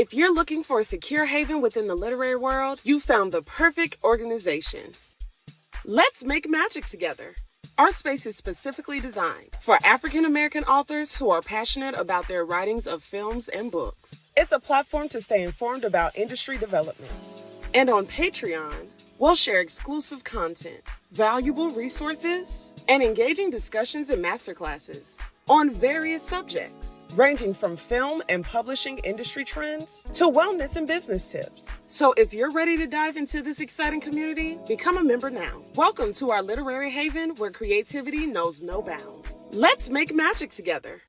If you're looking for a secure haven within the literary world, you found the perfect organization. Let's make magic together. Our space is specifically designed for African American authors who are passionate about their writings of films and books. It's a platform to stay informed about industry developments. And on Patreon, we'll share exclusive content, valuable resources, and engaging discussions and masterclasses on various subjects, ranging from film and publishing industry trends to wellness and business tips. So if you're ready to dive into this exciting community, become a member now. Welcome to our literary haven where creativity knows no bounds. Let's make magic together.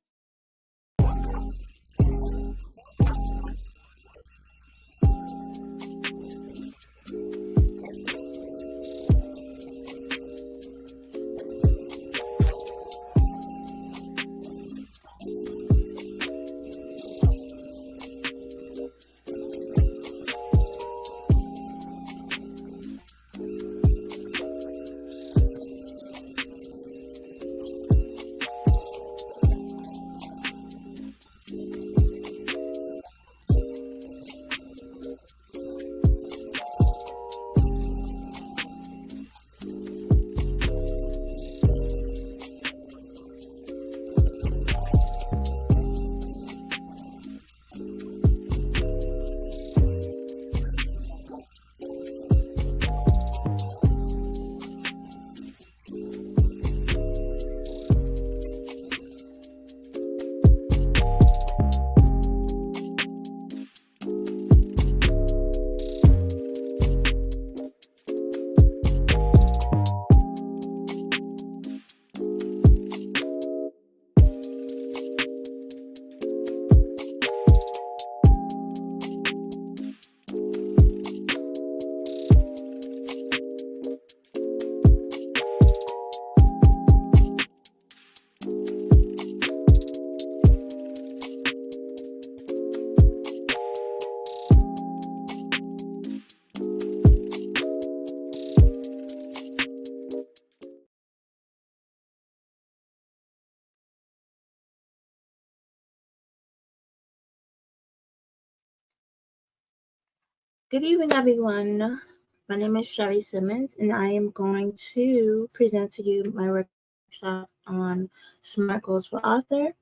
Good evening, everyone. My name is Sherry Simmons, and I am going to present to you my workshop on SMART goals for authors.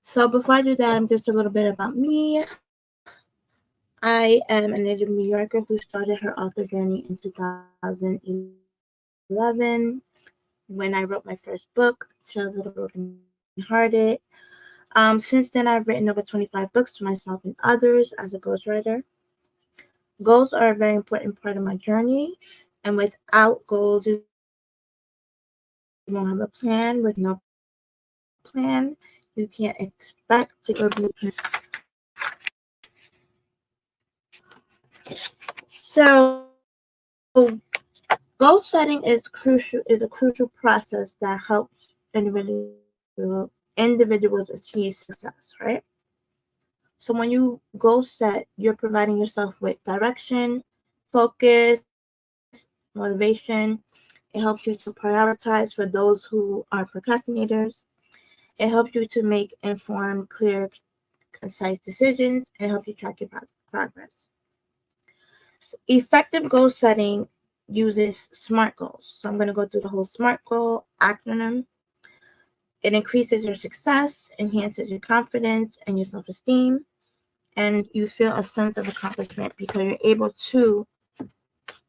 So before I do that, just a little bit about me. I am a native New Yorker who started her author journey in 2011 when I wrote my first book, Tales of the Brokenhearted. Since then, I've written over 25 books to myself and others as a ghostwriter. Goals are a very important part of my journey, and without goals, you won't have a plan. With no plan, you can't expect to go beyond your plan. So, goal setting is a crucial process that helps individuals achieve success, right? So when you goal set, you're providing yourself with direction, focus, motivation. It helps you to prioritize for those who are procrastinators. It helps you to make informed, clear, concise decisions, and help you track your progress. So effective goal setting uses SMART goals. So I'm going to go through the whole SMART goal acronym. It increases your success, enhances your confidence and your self-esteem, and you feel a sense of accomplishment because you're able to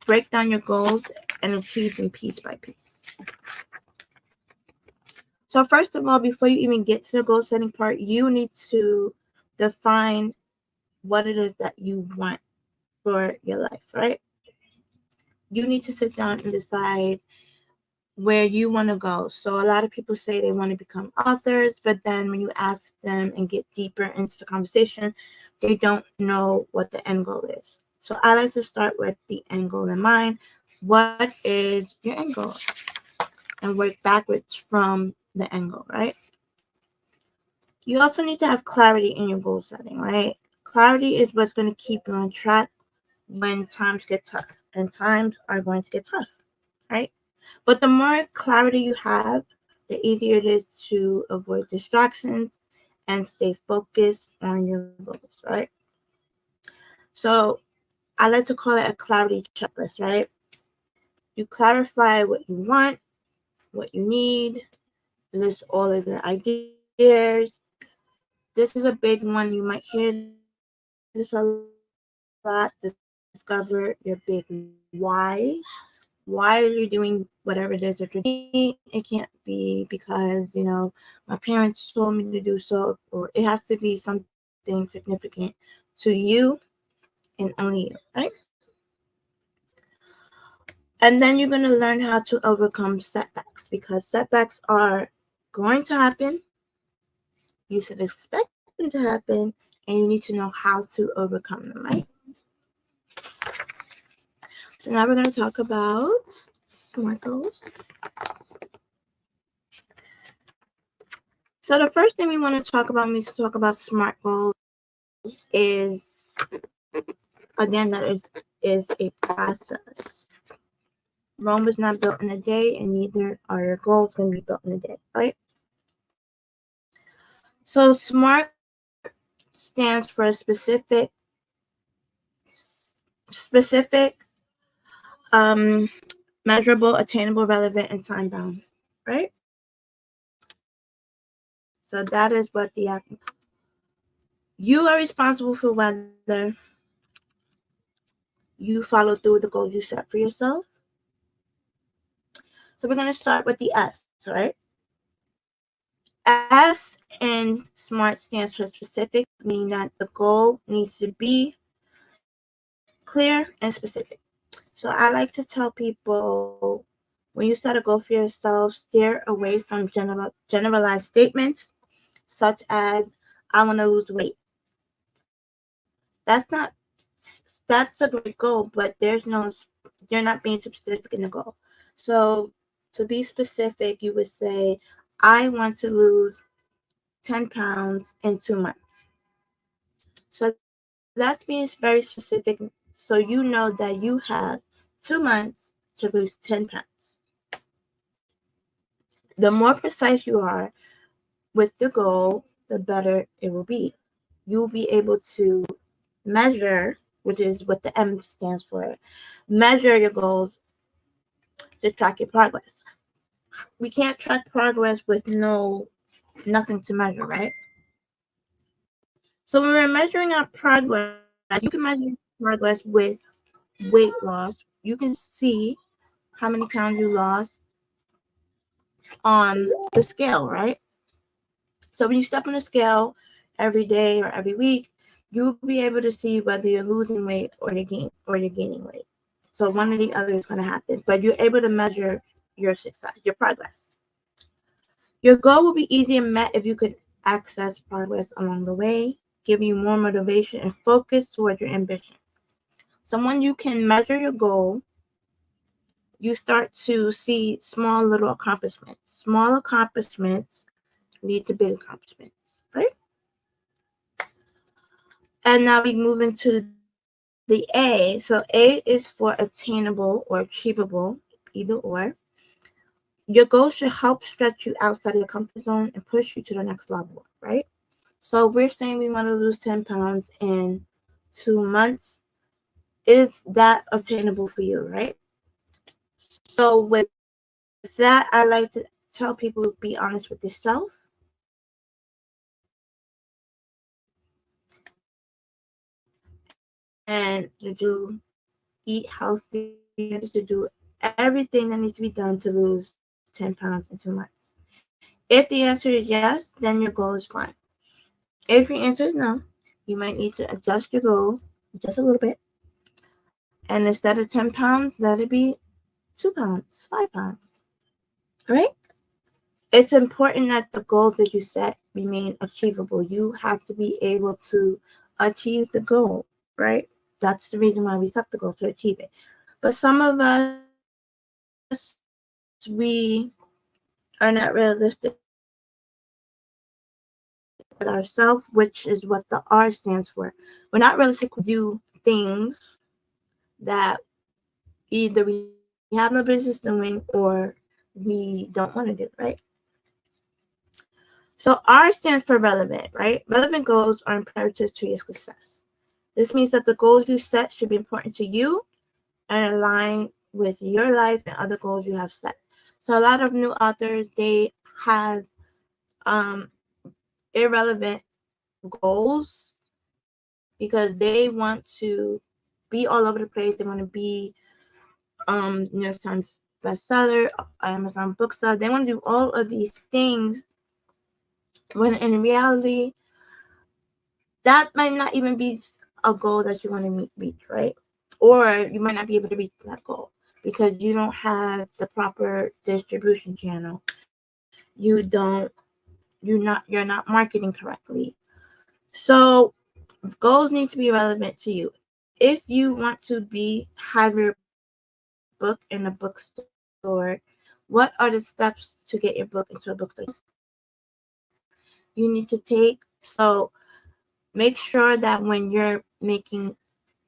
break down your goals and achieve them piece by piece. So first of all, before you even get to the goal setting part, you need to define what it is that you want for your life, right? You need to sit down and decide where you want to go. So a lot of people say they want to become authors, but then when you ask them and get deeper into the conversation, they don't know what the end goal is. So I like to start with the end goal in mind. What is your end goal? And work backwards from the end goal, right? You also need to have clarity in your goal setting, right? Clarity is what's going to keep you on track when times get tough, and times are going to get tough, right? But the more clarity you have, the easier it is to avoid distractions and stay focused on your goals, right? So I like to call it a clarity checklist, right? You clarify what you want, what you need, list all of your ideas. This is a big one. You might hear this a lot. Discover your big why. Why are you doing whatever it is that you're doing? It can't be because, my parents told me to do so, or it has to be something significant to you and only you, right? And then you're going to learn how to overcome setbacks because setbacks are going to happen. You should expect them to happen, and you need to know how to overcome them, right? So now we're going to talk about SMART goals. So the first thing we want to talk about when we talk about SMART goals is, again, that is a process. Rome was not built in a day, and neither are your goals going to be built in a day, right? So SMART stands for specific, measurable, attainable, relevant, and time bound, right? So that is what you are responsible for whether you follow through with the goals you set for yourself. So we're going to start with the S, right? S in SMART stands for specific, meaning that the goal needs to be clear and specific. So I like to tell people, when you set a goal for yourself, steer away from generalized statements such as "I want to lose weight." That's a great goal, but you're not being specific in the goal. So to be specific, you would say, "I want to lose 10 pounds in 2 months." So that's being very specific. So you know that you have 2 months to lose 10 pounds. The more precise you are with the goal, the better it will be. You'll be able to measure, which is what the M stands for, measure your goals to track your progress. We can't track progress with nothing to measure, right? So when we're measuring our progress, you can measure progress with weight loss. You can see how many pounds you lost on the scale, right? So when you step on the scale every day or every week, you'll be able to see whether you're losing weight or you're gaining weight. So one or the other is going to happen, but you're able to measure your success, your progress. Your goal will be easier met if you could access progress along the way, give you more motivation and focus towards your ambition. So when you can measure your goal, you start to see small little accomplishments. Small accomplishments lead to big accomplishments, right? And now we move into the A. So A is for attainable or achievable, either or. Your goals should help stretch you outside of your comfort zone and push you to the next level, right? So if we're saying we want to lose 10 pounds in 2 months. Is that obtainable for you, right? So with that, I like to tell people, be honest with yourself and to eat healthy, to do everything that needs to be done to lose 10 pounds in 2 months. If the answer is yes, then your goal is fine. If your answer is no, you might need to adjust your goal just a little bit. And instead of 10 pounds, let it be 2 pounds, 5 pounds, right? It's important that the goals that you set remain achievable. You have to be able to achieve the goal, right? That's the reason why we set the goal, to achieve it. But some of us, we are not realistic with ourselves, which is what the R stands for. We're not realistic with ourselves. We do things that either we have no business doing or we don't want to do, right? So R stands for relevant, right? Relevant goals are imperative to your success. This means that the goals you set should be important to you and align with your life and other goals you have set. So a lot of new authors, they have irrelevant goals because they want to be all over the place. They want to be New York Times bestseller, Amazon bookseller. They want to do all of these things when in reality, that might not even be a goal that you want to reach, right? Or you might not be able to reach that goal because you don't have the proper distribution channel. You're not marketing correctly. So goals need to be relevant to you. If you want to have your book in a bookstore, what are the steps to get your book into a bookstore? You need to take, so make sure that when you're making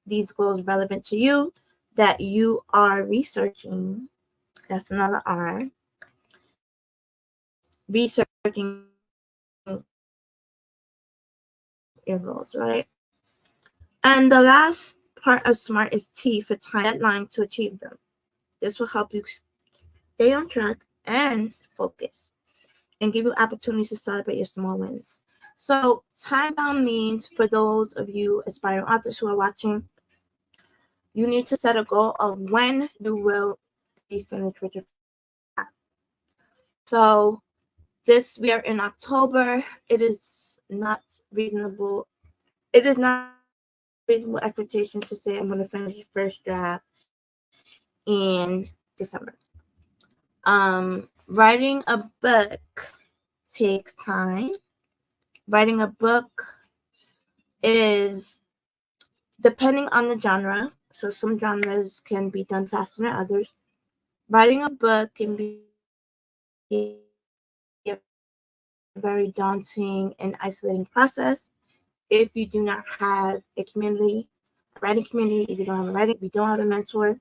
these goals relevant to you, that you are researching, that's another R, researching your goals, right? And the last part of SMART is T for time deadline to achieve them. This will help you stay on track and focus and give you opportunities to celebrate your small wins. So time bound means for those of you aspiring authors who are watching, you need to set a goal of when you will be finished with your draft. So we are in October. It is not reasonable. It is not reasonable expectation to say I'm going to finish the first draft in December. Writing a book takes time. Writing a book is depending on the genre. So some genres can be done faster than others. Writing a book can be a very daunting and isolating process if you do not have a community, a writing community, if you don't have a writing community, if you don't have a mentor.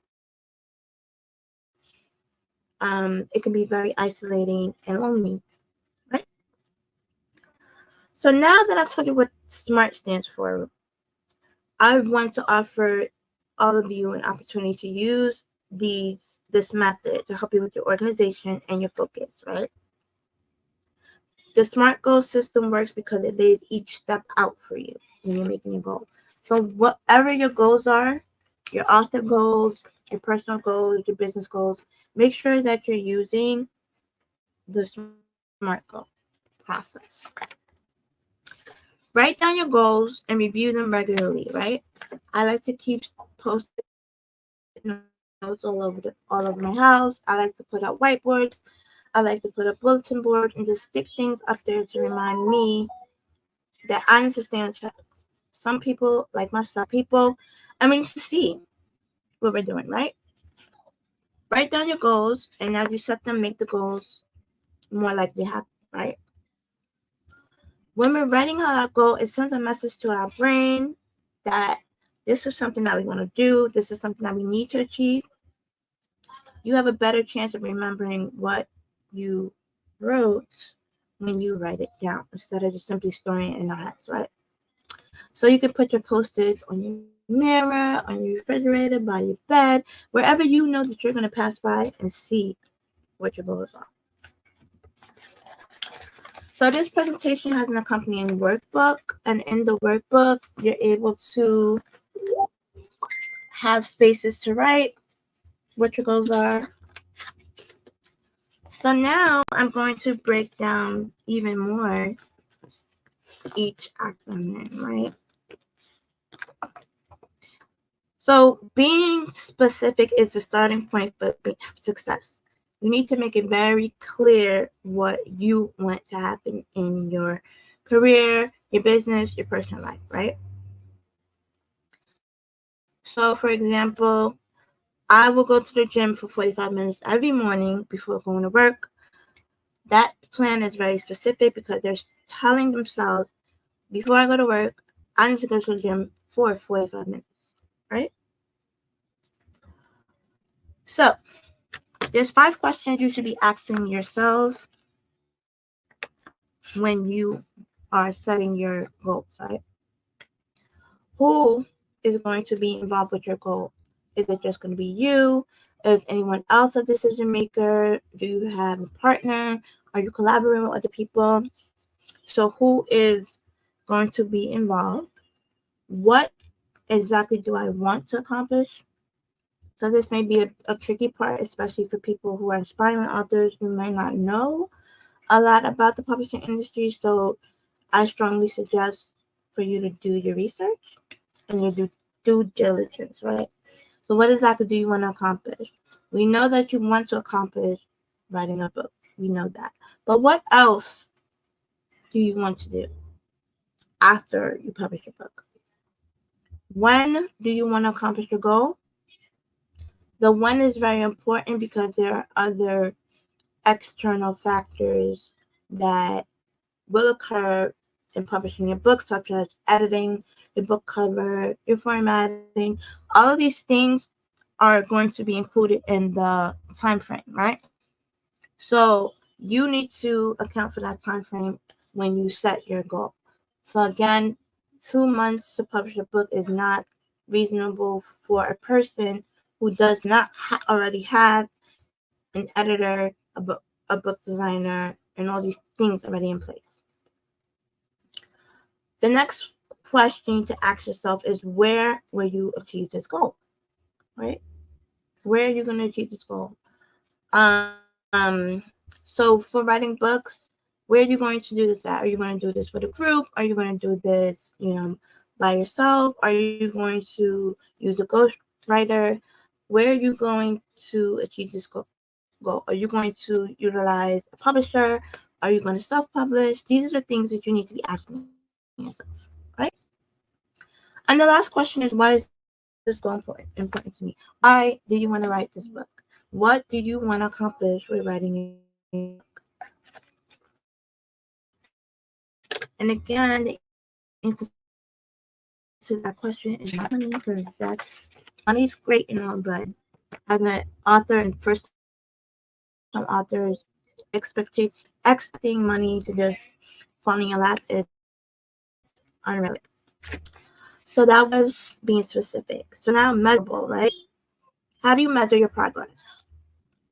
It can be very isolating and lonely, right? So now that I've told you what SMART stands for, I want to offer all of you an opportunity to use this method to help you with your organization and your focus, right? The SMART goal system works because it lays each step out for you when you're making a goal. So whatever your goals are, your author goals, your personal goals, your business goals, make sure that you're using the SMART goal process. Write down your goals and review them regularly, right? I like to keep post-it notes all over my house. I like to put out whiteboards. I like to put a bulletin board and just stick things up there to remind me that I need to stay on track. Some people, like myself, to see what we're doing, right? Write down your goals, and as you set them, make the goals more likely happen, right? When we're writing out our goal, it sends a message to our brain that this is something that we want to do. This is something that we need to achieve. You have a better chance of remembering what you wrote when you write it down instead of just simply storing it in our heads, right? So you can put your post-its on your mirror, on your refrigerator, by your bed, wherever you know that you're going to pass by and see what your goals are. So this presentation has an accompanying workbook, and in the workbook, you're able to have spaces to write what your goals are. So now I'm going to break down even more each acronym, right? So being specific is the starting point for success. You need to make it very clear what you want to happen in your career, your business, your personal life, right? So for example, I will go to the gym for 45 minutes every morning before going to work. That plan is very specific because they're telling themselves, before I go to work, I need to go to the gym for 45 minutes, right? So there's 5 questions you should be asking yourselves. when you are setting your goals, right? Who is going to be involved with your goal? Is it just going to be you? Is anyone else a decision maker? Do you have a partner? Are you collaborating with other people? So, who is going to be involved? What exactly do I want to accomplish? So, this may be a tricky part, especially for people who are inspiring authors who may not know a lot about the publishing industry. So, I strongly suggest for you to do your research and your due diligence, right? So, what exactly do you want to accomplish? We know that you want to accomplish writing a book. We know that. But what else do you want to do after you publish your book? When do you want to accomplish your goal? The when is very important because there are other external factors that will occur in publishing your book, such as editing, your book cover, your formatting. All of these things are going to be included in the time frame, right? So you need to account for that time frame when you set your goal. So again, 2 months to publish a book is not reasonable for a person who does not already have an editor, a book designer, and all these things already in place. The next question to ask yourself is, where will you achieve this goal? Right? Where are you going to achieve this goal? So for writing books, where are you going to do this at? Are you going to do this with a group? Are you going to do this, by yourself? Are you going to use a ghostwriter? Where are you going to achieve this goal? Are you going to utilize a publisher? Are you going to self-publish? These are the things that you need to be asking yourself, right? And the last question is, why is this goal important to me? Why do you want to write this book? What do you want to accomplish with writing your book? And again, the answer to that question is not money, because money's great and all, but as an author and first-time authors, expecting money to just fall in your lap is unrealistic. So that was being specific. So now measurable, right? How do you measure your progress?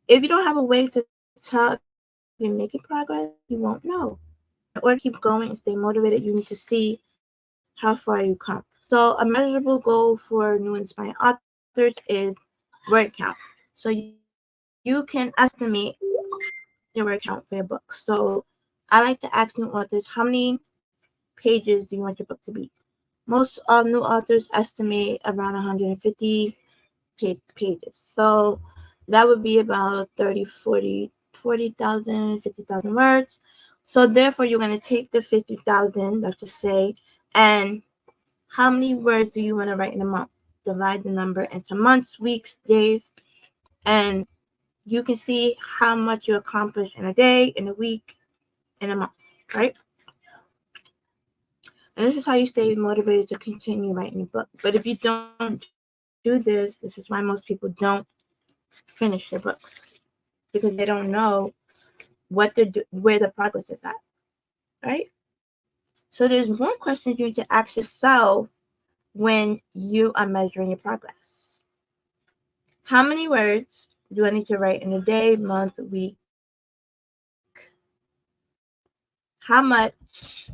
If you don't have a way to tell if you're making progress, you won't know. In order to keep going and stay motivated, you need to see how far you come. So a measurable goal for new inspiring authors is word count. So you can estimate your word count for your book. So I like to ask new authors, how many pages do you want your book to be? Most new authors estimate around 150 pages. So that would be about 30, 40,000, 50,000 words. So therefore, you're going to take the 50,000, let's just say, and how many words do you want to write in a month? Divide the number into months, weeks, days, and you can see how much you accomplish in a day, in a week, in a month, right? And this is how you stay motivated to continue writing your book. But if you don't do this is why most people don't finish their books, because they don't know where the progress is at, right? So there's more questions you need to ask yourself when you are measuring your progress. How many words do I need to write in a day, month, week? How much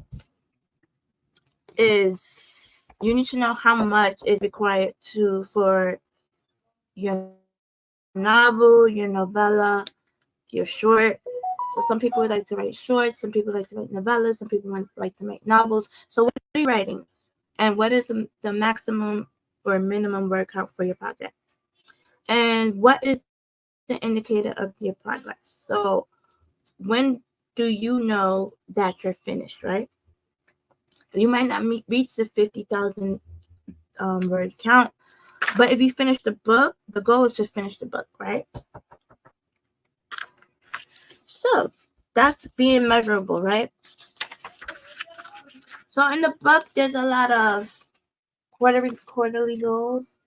is you need to know how much is required to for your novel, your novella, your short. So some people like to write shorts, some people like to write novellas, some people like to write novels. So what are you writing? And what is the maximum or minimum word count for your project? And what is the indicator of your progress? So when do you know that you're finished, right? You might not reach the 50,000 word count, but if you finish the book, the goal is to finish the book, right? So that's being measurable, right? So in the book, there's a lot of quarterly goals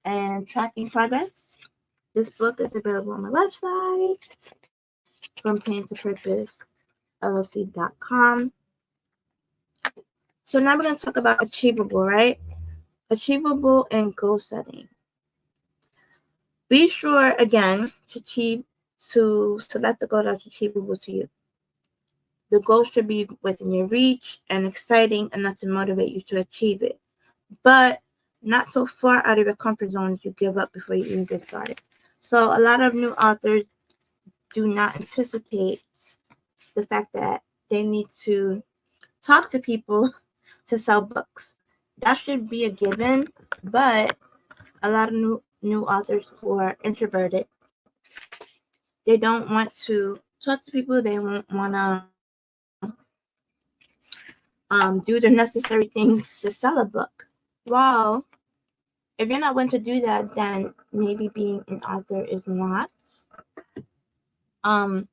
and tracking progress. This book is available on my website, From Pain to Purpose. llc.com. So now we're going to talk about achievable, right? Achievable and goal setting. Be sure again to select the goal that's achievable to you. The goal should be within your reach and exciting enough to motivate you to achieve it, but not so far out of your comfort zone that you give up before you even get started. So a lot of new authors do not anticipate the fact that they need to talk to people to sell books. That should be a given, but a lot of new authors who are introverted, they don't want to talk to people. They won't want to do the necessary things to sell a book. Well, if you're not willing to do that, then maybe being an author is not a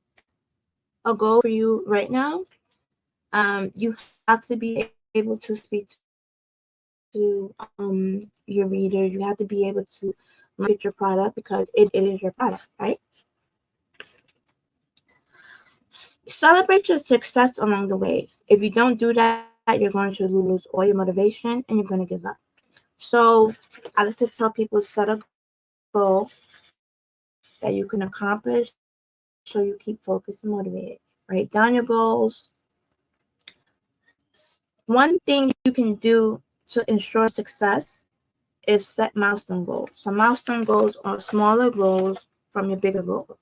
goal for you right now. You have to be able to speak to your readers. You have to be able to market your product because it is your product, right? Celebrate your success along the way. If you don't do that, you're going to lose all your motivation and you're going to give up. So I like to tell people, set a goal that you can accomplish so you keep focused and motivated. Write down your goals. One thing you can do to ensure success is set milestone goals. So milestone goals are smaller goals from your bigger goal.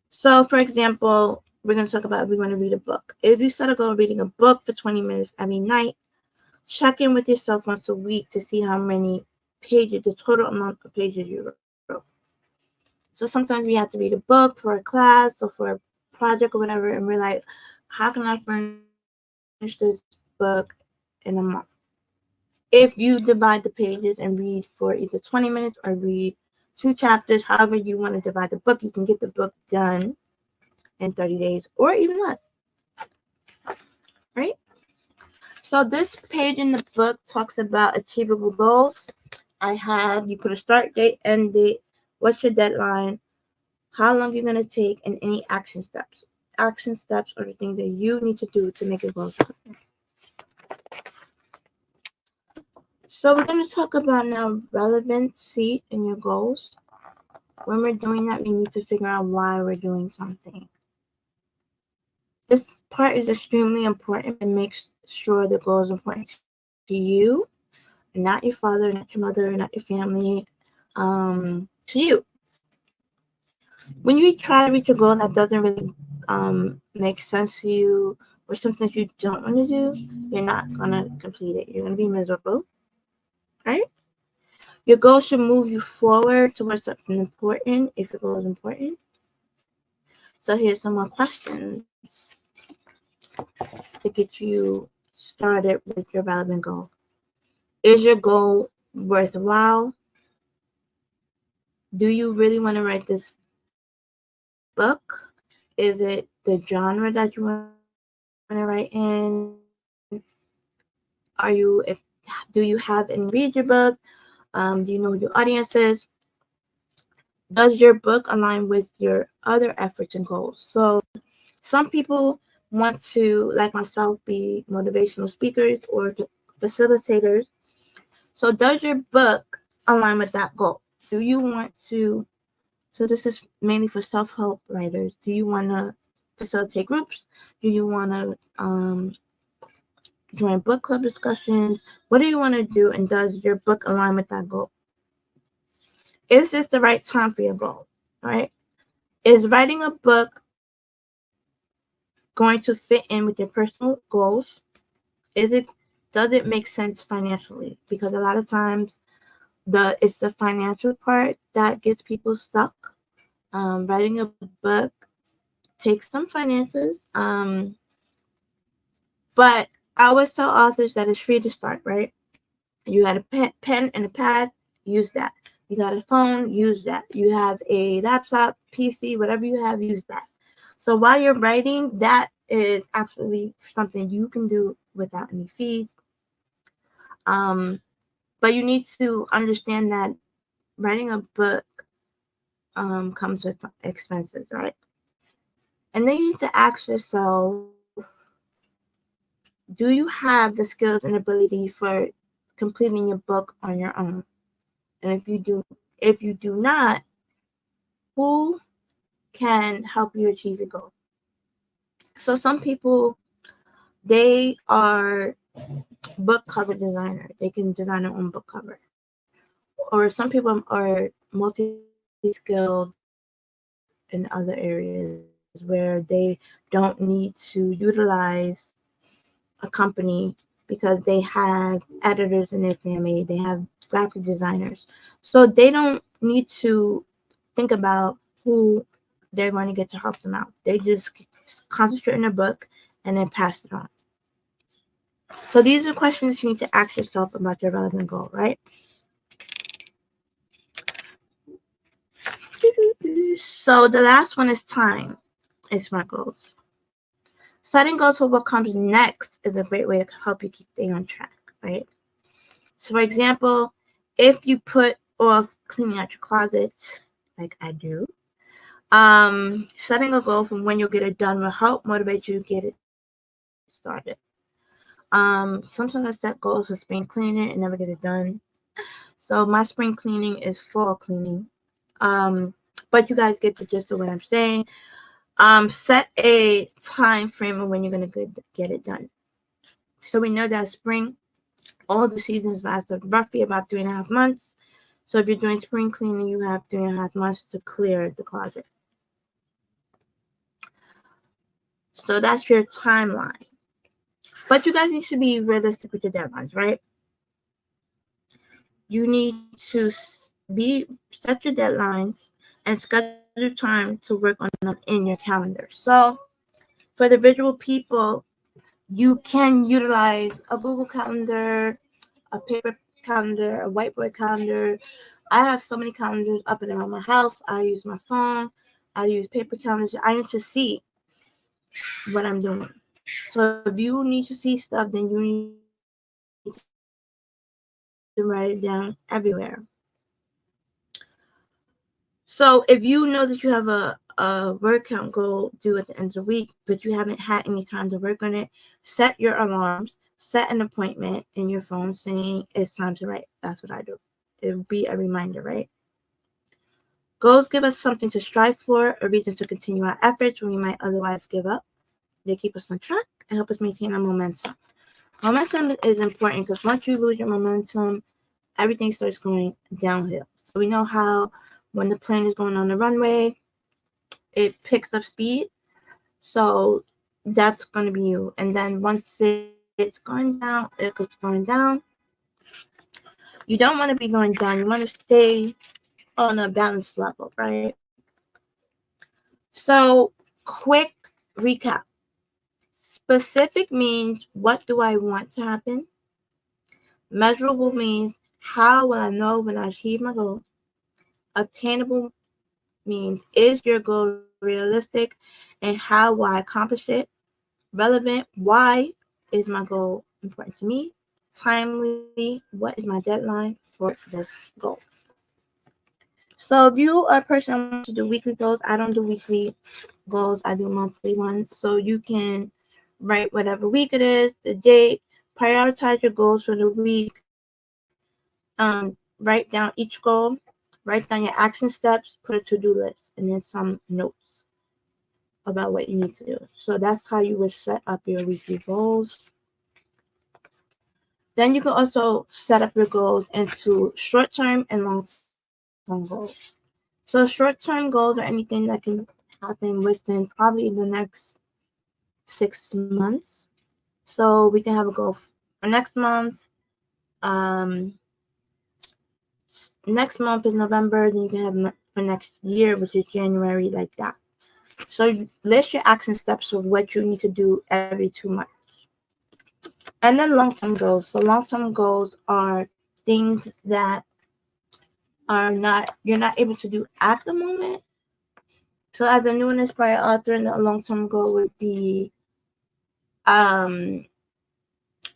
So for example, we're going to talk about if we want to read a book. If you set a goal of reading a book for 20 minutes every night, check in with yourself once a week to see how many pages, the total amount of pages you wrote. So sometimes we have to read a book for a class or for a project or whatever, and we're like, how can I finish this book in a month? If you divide the pages and read for either 20 minutes or read 2 chapters, however you want to divide the book, you can get the book done in 30 days or even less, right? So this page in the book talks about achievable goals. You put a start date, end date, what's your deadline, how long you're going to take, and any action steps. Action steps are the things that you need to do to make your goals happen. So we're going to talk about now relevancy in your goals. When we're doing that, we need to figure out why we're doing something. This part is extremely important and makes sure the goal is important to you, not your father, not your mother, not your family, to you. When you try to reach a goal that doesn't really make sense to you or something that you don't want to do, you're not going to complete it. You're going to be miserable, right? Your goal should move you forward towards something important if your goal is important. So here's some more questions to get you started with your relevant goal. Is your goal worthwhile? Do you really want to write this book? Is it the genre that you want to write in? Do you have any read your book? Do you know who your audience is? Does your book align with your other efforts and goals? So some people want to, like myself, be motivational speakers or facilitators. So does your book align with that goal? Do you want to, so this is mainly for self-help writers. Do you want to facilitate groups? Do you want to join book club discussions? What do you want to do? And does your book align with that goal? Is this the right time for your goal? Right? Is writing a book going to fit in with your personal goals? Does it make sense financially? Because a lot of times it's the financial part that gets people stuck. Writing a book takes some finances, but I always tell authors that it's free to start, right? You got a pen and a pad, use that. You got a phone, use that. You have a laptop, PC, whatever you have, use that. So while you're writing, that is absolutely something you can do without any fees. But you need to understand that writing a book comes with expenses, right? And then you need to ask yourself, do you have the skills and ability for completing your book on your own? And if you do not, who can help you achieve your goal? So some people, they are book cover designer. They can design their own book cover. Or some people are multi-skilled in other areas where they don't need to utilize a company because they have editors in their family, they have graphic designers. So they don't need to think about who they're going to get to help them out. They just concentrate in their book and then pass it on. So these are questions you need to ask yourself about your relevant goal, right? So the last one is time. It's smart goals. Setting goals for what comes next is a great way to help you keep staying on track, right? So, for example, if you put off cleaning out your closet, like I do, setting a goal from when you'll get it done will help motivate you to get it started. Sometimes I set goals for spring cleaning and never get it done. So my spring cleaning is fall cleaning. Um, but you guys get the gist of what I'm saying. Set a time frame of when you're gonna get it done. So we know that spring, all the seasons last roughly about 3.5 months. So if you're doing spring cleaning, you have 3.5 months to clear the closet. So that's your timeline. But you guys need to be realistic with your deadlines, right? You need to be set your deadlines and schedule time to work on them in your calendar. So for the visual people, you can utilize a Google Calendar, a paper calendar, a whiteboard calendar. I have so many calendars up and around my house. I use my phone. I use paper calendars. I need to see what I'm doing. So if you need to see stuff, then you need to write it down everywhere. So if you know that you have a word count goal due at the end of the week, but you haven't had any time to work on it, set your alarms, set an appointment in your phone saying it's time to write. That's what I do. It'll be a reminder, right? Goals give us something to strive for, a reason to continue our efforts when we might otherwise give up. They keep us on track and help us maintain our momentum. Momentum is important because once you lose your momentum, everything starts going downhill. So we know how when the plane is going on the runway, it picks up speed. So that's going to be you. And then once it's going down, if it's going down, you don't want to be going down. You want to stay on a balanced level, right? So, quick recap. Specific means what do I want to happen? Measurable means how will I know when I achieve my goal? Obtainable means is your goal realistic and how will I accomplish it? Relevant, why is my goal important to me? Timely, what is my deadline for this goal? So if you are a person that wants to do weekly goals, I don't do weekly goals, I do monthly ones. So you can write whatever week it is, the date, prioritize your goals for the week, write down each goal, write down your action steps, put a to-do list, and then some notes about what you need to do. So that's how you would set up your weekly goals. Then you can also set up your goals into short-term and long-term goals. So short-term goals are anything that can happen within probably the next 6 months. So we can have a goal for next month. Um, Next month is November. Then you can have for next year, which is January, like that. So you list your action steps of what you need to do every 2 months. And then long-term goals. So long-term goals are things that you're not able to do at the moment. So as a new and inspired author, a long-term goal would be um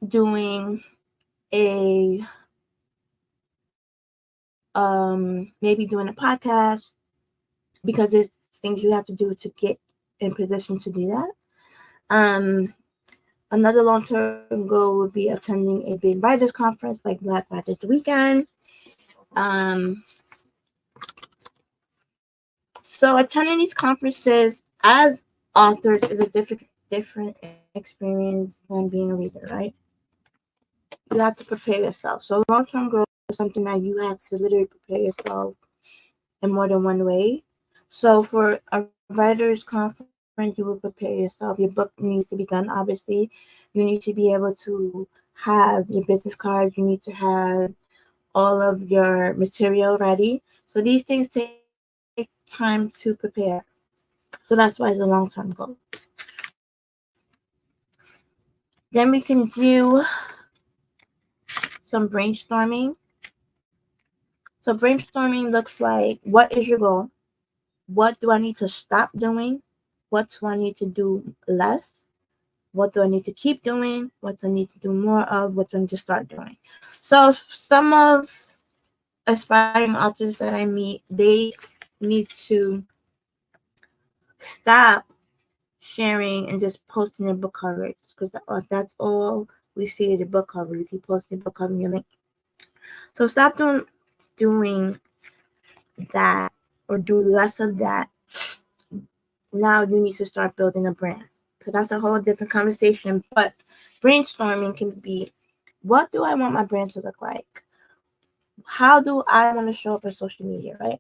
doing a maybe doing a podcast because it's things you have to do to get in position to do that. Another long-term goal would be attending a big writers conference like Black Writers Weekend. Um, so attending these conferences as authors is a different experience than being a reader, right? You have to prepare yourself. So long-term goal is something that you have to literally prepare yourself in more than one way. So for a writer's conference, you will prepare yourself. Your book needs to be done, obviously. You need to be able to have your business cards. You need to have all of your material ready. So these things take time to prepare. So that's why it's a long-term goal. Then we can do some brainstorming. So brainstorming looks like, what is your goal? What do I need to stop doing? What do I need to do less? What do I need to keep doing? What do I need to do more of? What do I need to start doing? So some of aspiring authors that I meet, they need to stop sharing and just posting their book covers, because that's all we see is your book cover. You keep posting your book cover and your link. So stop doing that, or do less of that. Now you need to start building a brand. So that's a whole different conversation. But brainstorming can be, what do I want my brand to look like? How do I want to show up on social media, right?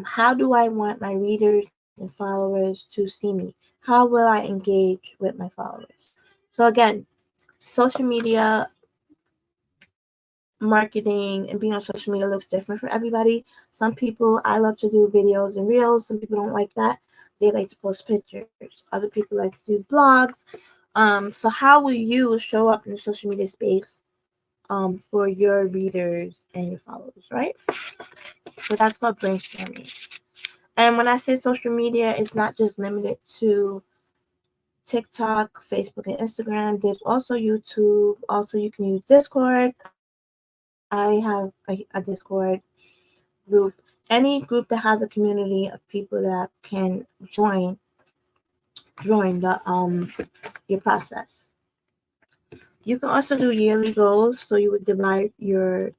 How do I want my readers and followers to see me? How will I engage with my followers? So again, social media marketing and being on social media looks different for everybody. Some people, I love to do videos and reels. Some people don't like that. They like to post pictures. Other people like to do blogs. So how will you show up in the social media space for your readers and your followers, right? So that's called brainstorming. And when I say social media, it's not just limited to TikTok, Facebook, and Instagram. There's also YouTube. Also, you can use Discord. I have a Discord group. Any group that has a community of people that can join your process. You can also do yearly goals. So you would divide your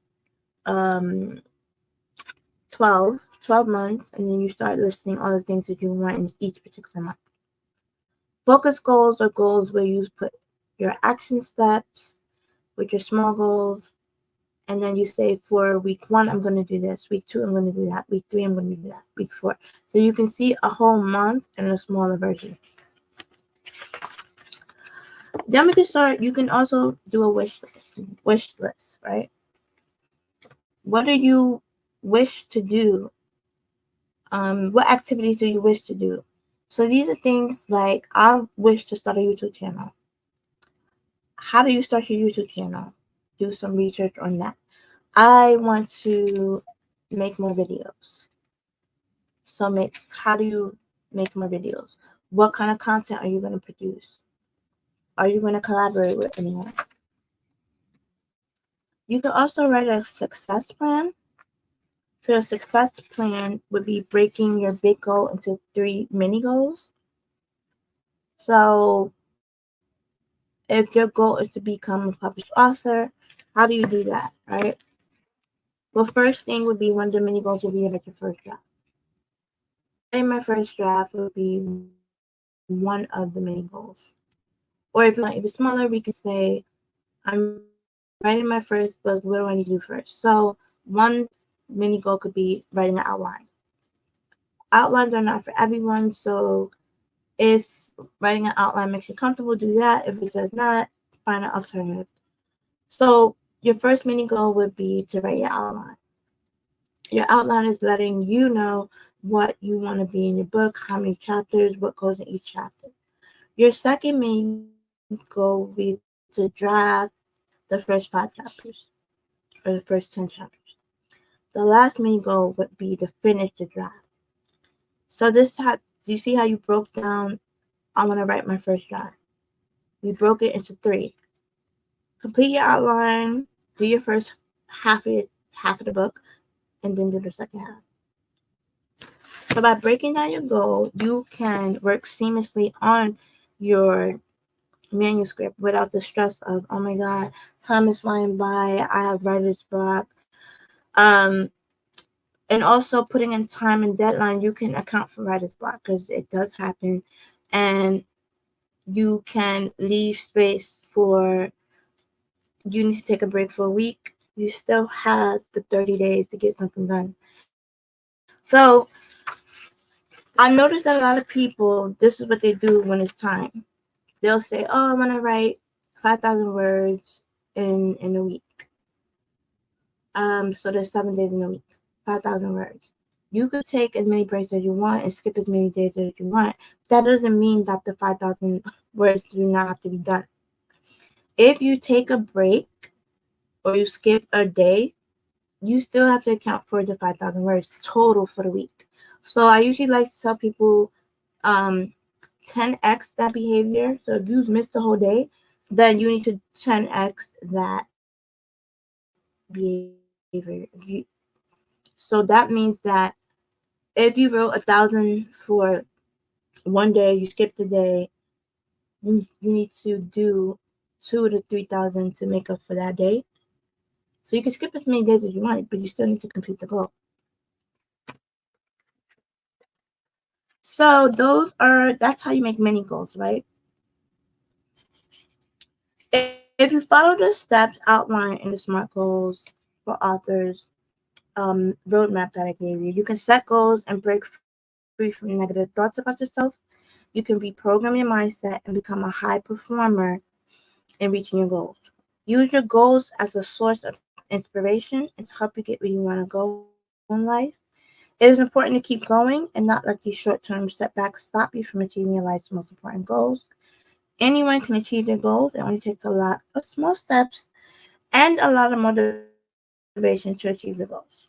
um 12 months, and then you start listing all the things that you want in each particular month. Focus goals are goals where you put your action steps with your small goals, and then you say, for week 1 I'm going to do this, week 2 I'm going to do that, week 3 I'm going to do that, week 4. So you can see a whole month in a smaller version. Then we can start. You can also do a wish list, right? What do you wish to do? What activities do you wish to do? So these are things like, I wish to start a YouTube channel. How do you start your YouTube channel? Do some research on that. I want to make more videos. So how do you make more videos? What kind of content are you going to produce? Are you going to collaborate with anyone? You can also write a success plan. So a success plan would be breaking your big goal into 3 mini goals. So if your goal is to become a published author, how do you do that, right? Well, first thing would be, one of the mini goals would be to make your first draft. Writing my first draft would be one of the mini goals. Or if it's smaller, we can say, I'm writing my first book. What do I need to do first? So one mini goal could be writing an outline. Outlines are not for everyone, so if writing an outline makes you comfortable, do that. If it does not, find an alternative. So your first mini goal would be to write your outline. Your outline is letting you know what you want to be in your book, how many chapters, what goes in each chapter. Your second mini goal would be to draft the first 5 chapters, or the first 10 chapters. The last main goal would be to finish the draft. So you see how you broke down, I want to write my first draft. We broke it into 3. Complete your outline, do your half of the book, and then do the second half. So by breaking down your goal, you can work seamlessly on your manuscript without the stress of, oh my god, time is flying by, I have writer's block. And also putting in time and deadline, you can account for writer's block because it does happen. And you can leave space for, you need to take a break for a week. You still have the 30 days to get something done. So I noticed that a lot of people, this is what they do when it's time. They'll say, oh, I want to write 5,000 words in a week. So there's 7 days in a week, 5,000 words. You could take as many breaks as you want and skip as many days as you want. That doesn't mean that the 5,000 words do not have to be done. If you take a break or you skip a day, you still have to account for the 5,000 words total for the week. So I usually like to tell people 10x that behavior. So if you've missed the whole day, then you need to 10x that behavior. So that means that if you wrote 1,000 for one day, you skipped a day, you need to do 2 to 3,000 to make up for that day. So you can skip as many days as you want, but you still need to complete the goal. So that's how you make mini goals, right? If you follow the steps outlined in the SMART goals for authors roadmap that I gave you, you can set goals and break free from negative thoughts about yourself. You can reprogram your mindset and become a high performer in reaching your goals. Use your goals as a source of inspiration and to help you get where you want to go in life. It is important to keep going and not let these short-term setbacks stop you from achieving your life's most important goals. Anyone can achieve their goals. It only takes a lot of small steps and a lot of motivation to achieve the goals.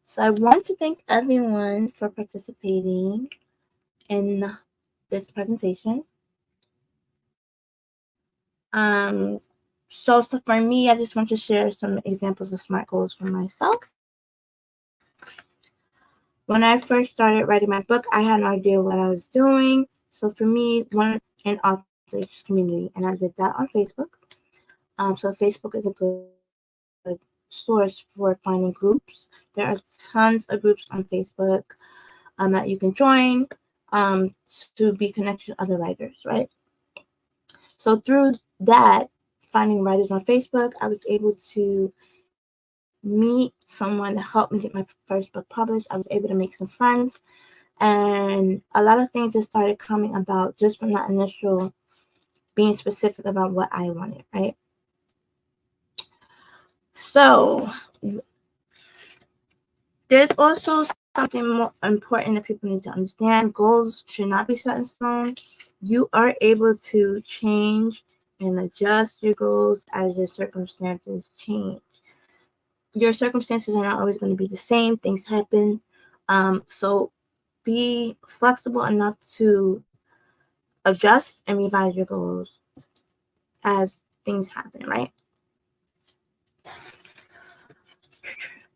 So I want to thank everyone for participating in this presentation. So for me, I just want to share some examples of SMART goals for myself. When I first started writing my book, I had no idea what I was doing. So for me, one an author's community, and I did that on Facebook. So Facebook is a good source for finding groups. There are tons of groups on Facebook that you can join to be connected to other writers, right? So through that, finding writers on Facebook, I was able to meet someone to help me get my first book published. I was able to make some friends, and a lot of things just started coming about just from that initial being specific about what I wanted, right? So there's also something more important that people need to understand. Goals should not be set in stone. You are able to change and adjust your goals as your circumstances change. Your circumstances are not always going to be the same. Things happen. So be flexible enough to adjust and revise your goals as things happen, right?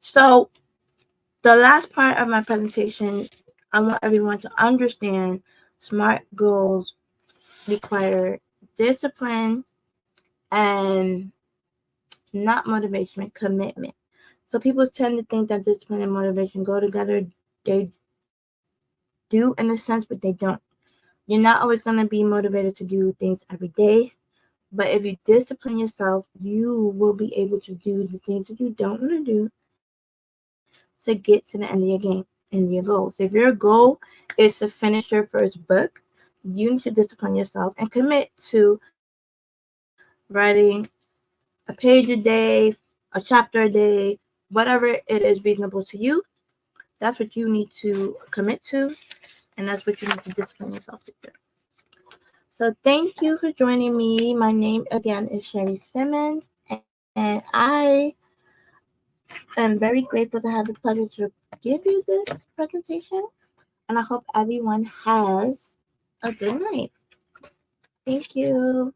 So the last part of my presentation, I want everyone to understand SMART goals require discipline and not motivation, commitment. So people tend to think that discipline and motivation go together. They do in a sense, but they don't. You're not always going to be motivated to do things every day, but if you discipline yourself, you will be able to do the things that you don't want to do to get to the end of your game and your goals. If your goal is to finish your first book, you need to discipline yourself and commit to writing a page a day, a chapter a day, whatever it is reasonable to you. That's what you need to commit to, and that's what you need to discipline yourself to do. So thank you for joining me. My name again is Sherry Simmons, and I am very grateful to have the pleasure to give you this presentation, and I hope everyone has a good night. Thank you.